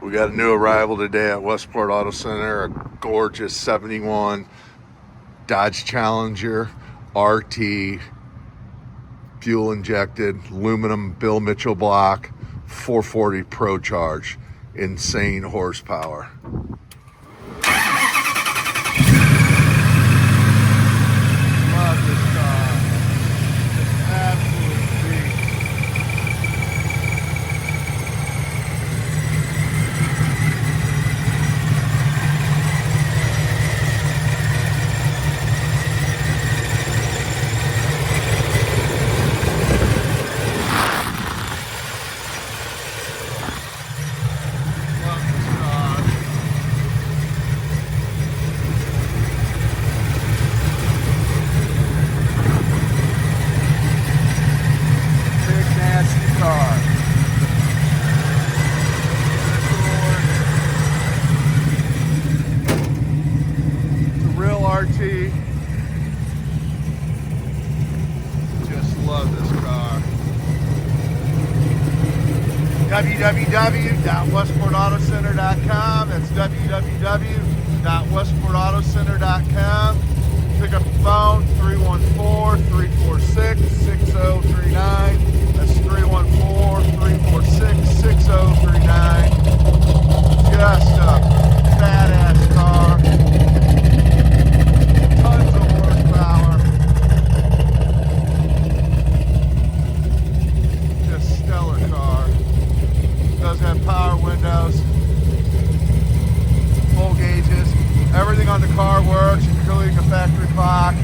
We got a new arrival today at Westport Auto Center, a gorgeous 71 Dodge Challenger RT, fuel injected, aluminum Bill Mitchell block, 440 ProCharge, insane horsepower. Love this car. It's absolute beast. RT. Just love this car. www.westportautocenter.com. That's www.westportautocenter.com. Pick up the phone, 314-346-6039. That's 314-346-6039. Just a badass car. Tons of horsepower. Just stellar car. Does have power windows, full gauges. Everything on the car works, including the factory clock.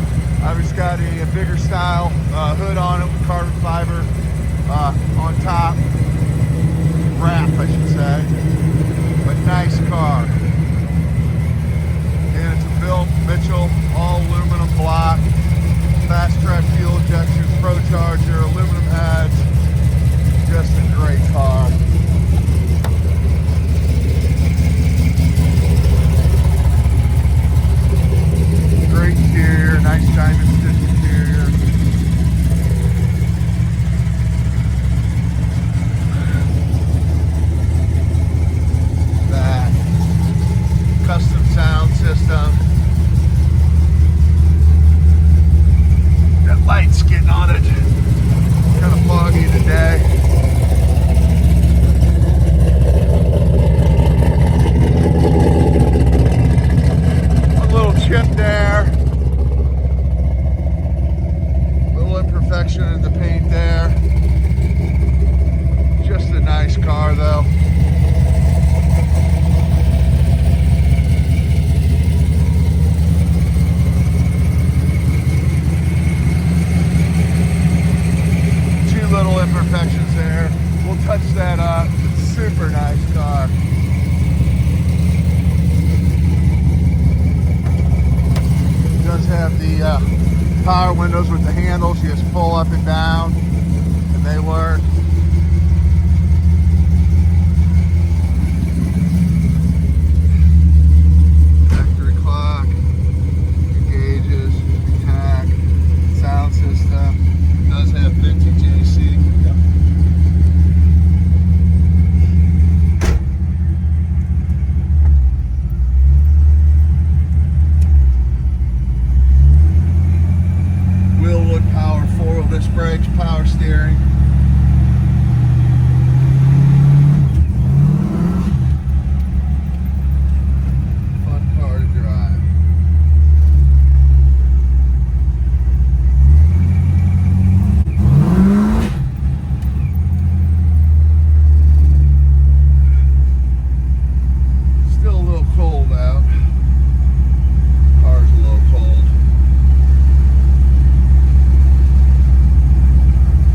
I've just got a bigger style hood on it with carbon fiber on top. Wrap, I should say. But nice car. And it's a Bill Mitchell all aluminum block, fast track fuel injection, ProCharger, aluminum heads. Just a great car. Great interior, nice diamond stitch interior. That custom sound system. That light's getting on it. Kind of foggy today. A little chip there. Little imperfection in the paint there. Just a nice car though. Little imperfections there. We'll touch that up. Super nice car. It does have the power windows with the handles. You just pull up and down and they work. Factory clock, gauges, tack, sound system. It does have vintage AC. Yep. Wilwood power 4-wheel disc brakes, power steering. Fun car to drive. Still a little cold out. Car's a little cold.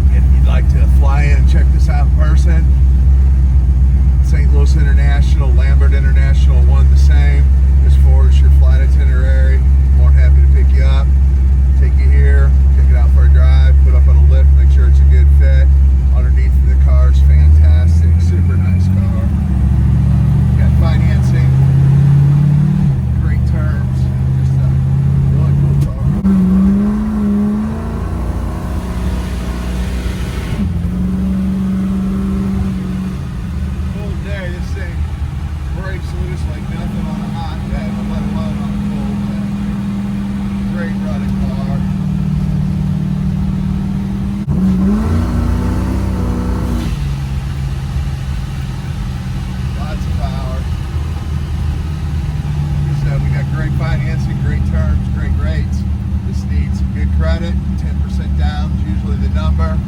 If you'd like to fly in and check this out in person, St. Louis International, Lambert International, one the same. As far as your flight itinerary, more than happy to pick you up, take you here, take it out for a drive, put up on a lift, make sure it's a good fit. Underneath the car is fantastic, super nice car. Got financing, great terms, just a really cool car. Cold day, this thing brakes loose like nothing on a hot day, but let alone on a cold day. Great running car. Lots of power. So we got great financing, great terms, great rates. This needs some good credit. 10% down is usually the number.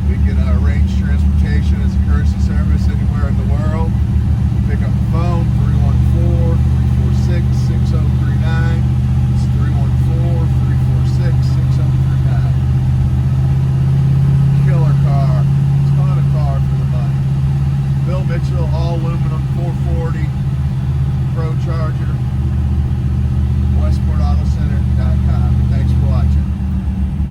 We can arrange transportation as a courtesy service.